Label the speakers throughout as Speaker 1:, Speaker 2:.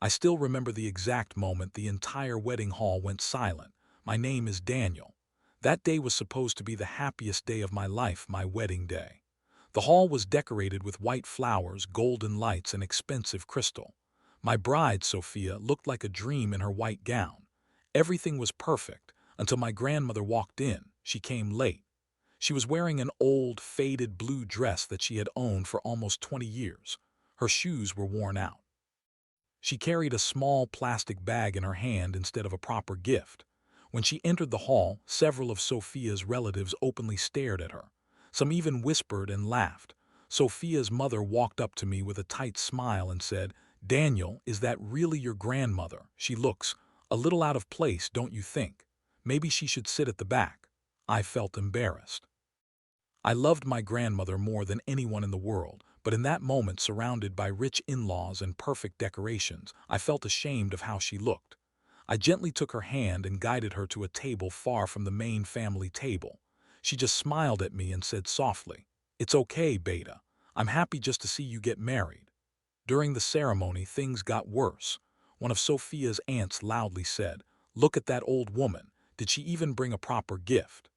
Speaker 1: I still remember the exact moment the entire wedding hall went silent. My name is Daniel. That day was supposed to be the happiest day of my life, my wedding day. The hall was decorated with white flowers, golden lights, and expensive crystal. My bride, Sophia, looked like a dream in her white gown. Everything was perfect until my grandmother walked in. She came late. She was wearing an old, faded blue dress that she had owned for almost 20 years. Her shoes were worn out. She carried a small plastic bag in her hand instead of a proper gift. When she entered the hall, several of Sophia's relatives openly stared at her. Some even whispered and laughed. Sophia's mother walked up to me with a tight smile and said, "Daniel, is that really your grandmother? She looks a little out of place, don't you think? Maybe she should sit at the back." I felt embarrassed. I loved my grandmother more than anyone in the world, but in that moment, surrounded by rich in-laws and perfect decorations, I felt ashamed of how she looked. I gently took her hand and guided her to a table far from the main family table. She just smiled at me and said softly, "It's okay, Beta. I'm happy just to see you get married." During the ceremony, things got worse. One of Sophia's aunts loudly said, "Look at that old woman. Did she even bring a proper gift?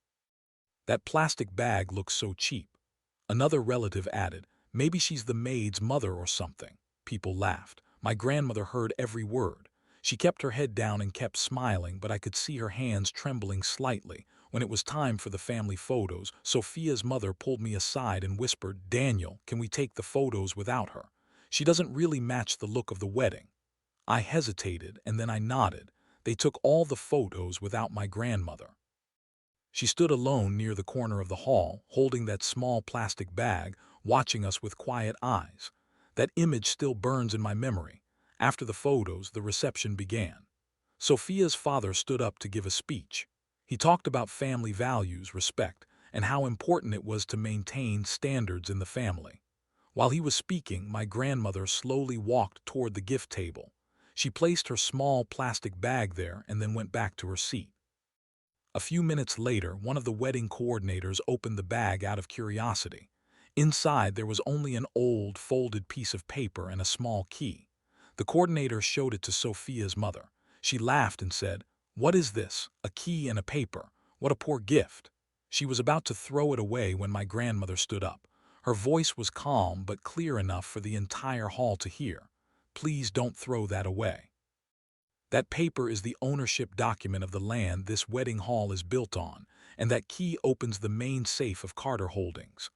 Speaker 1: That plastic bag looks so cheap." Another relative added, "Maybe she's the maid's mother or something." People laughed. My grandmother heard every word. She kept her head down and kept smiling, but I could see her hands trembling slightly. When it was time for the family photos, Sophia's mother pulled me aside and whispered, "Daniel, can we take the photos without her? She doesn't really match the look of the wedding." I hesitated, and then I nodded. They took all the photos without my grandmother. She stood alone near the corner of the hall, holding that small plastic bag, watching us with quiet eyes. That image still burns in my memory. After the photos, the reception began. Sophia's father stood up to give a speech. He talked about family values, respect, and how important it was to maintain standards in the family. While he was speaking, my grandmother slowly walked toward the gift table. She placed her small plastic bag there and then went back to her seat. A few minutes later, one of the wedding coordinators opened the bag out of curiosity. Inside, there was only an old, folded piece of paper and a small key. The coordinator showed it to Sophia's mother. She laughed and said, "What is this? A key and a paper? What a poor gift." She was about to throw it away when my grandmother stood up. Her voice was calm but clear enough for the entire hall to hear. "Please don't throw that away. That paper is the ownership document of the land this wedding hall is built on, and that key opens the main safe of Carter Holdings."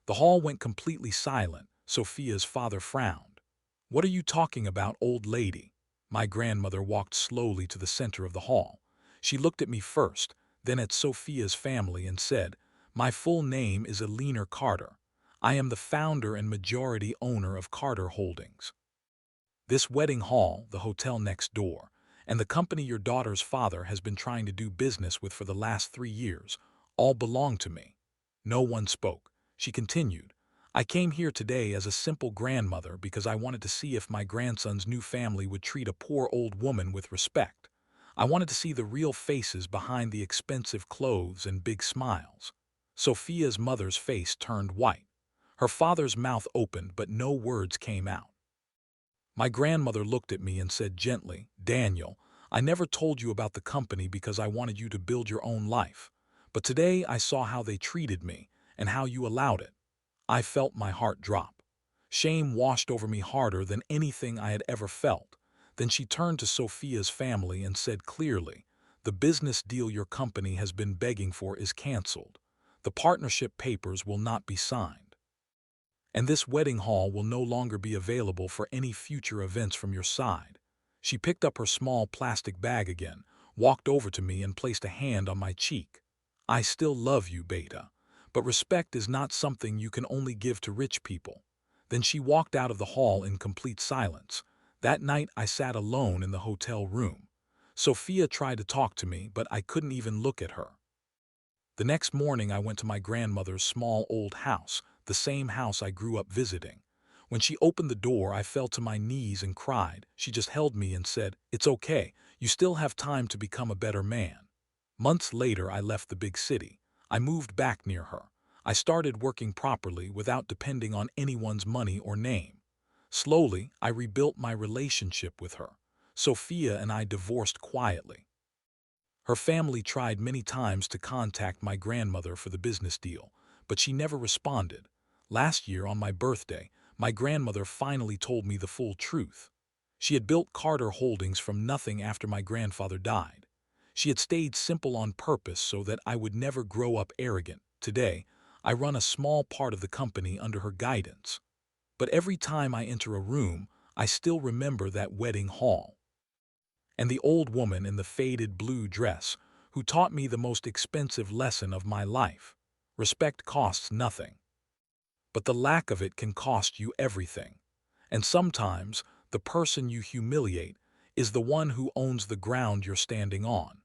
Speaker 1: The hall went completely silent. Sophia's father frowned. "What are you talking about, old lady?" My grandmother walked slowly to the center of the hall. She looked at me first, then at Sophia's family and said, "My full name is Eleanor Carter. I am the founder and majority owner of Carter Holdings. This wedding hall, the hotel next door, and the company your daughter's father has been trying to do business with for the last 3 years, all belong to me." No one spoke. She continued, "I came here today as a simple grandmother because I wanted to see if my grandson's new family would treat a poor old woman with respect. I wanted to see the real faces behind the expensive clothes and big smiles." Sophia's mother's face turned white. Her father's mouth opened, but no words came out. My grandmother looked at me and said gently, "Daniel, I never told you about the company because I wanted you to build your own life. But today I saw how they treated me and how you allowed it." I felt my heart drop. Shame washed over me harder than anything I had ever felt. Then she turned to Sophia's family and said clearly, "The business deal your company has been begging for is canceled. The partnership papers will not be signed. And this wedding hall will no longer be available for any future events from your side." She picked up her small plastic bag again, walked over to me and placed a hand on my cheek. "I still love you, Beta, but respect is not something you can only give to rich people." Then she walked out of the hall in complete silence. That night I sat alone in the hotel room. Sophia tried to talk to me, but I couldn't even look at her. The next morning I went to my grandmother's small old house, the same house I grew up visiting. When she opened the door, I fell to my knees and cried. She just held me and said, "It's okay, you still have time to become a better man." Months later, I left the big city. I moved back near her. I started working properly without depending on anyone's money or name. Slowly, I rebuilt my relationship with her. Sophia and I divorced quietly. Her family tried many times to contact my grandmother for the business deal, but she never responded. Last year, on my birthday, my grandmother finally told me the full truth. She had built Carter Holdings from nothing after my grandfather died. She had stayed simple on purpose so that I would never grow up arrogant. Today, I run a small part of the company under her guidance. But every time I enter a room, I still remember that wedding hall and the old woman in the faded blue dress who taught me the most expensive lesson of my life. Respect costs nothing, but the lack of it can cost you everything. And sometimes, the person you humiliate is the one who owns the ground you're standing on.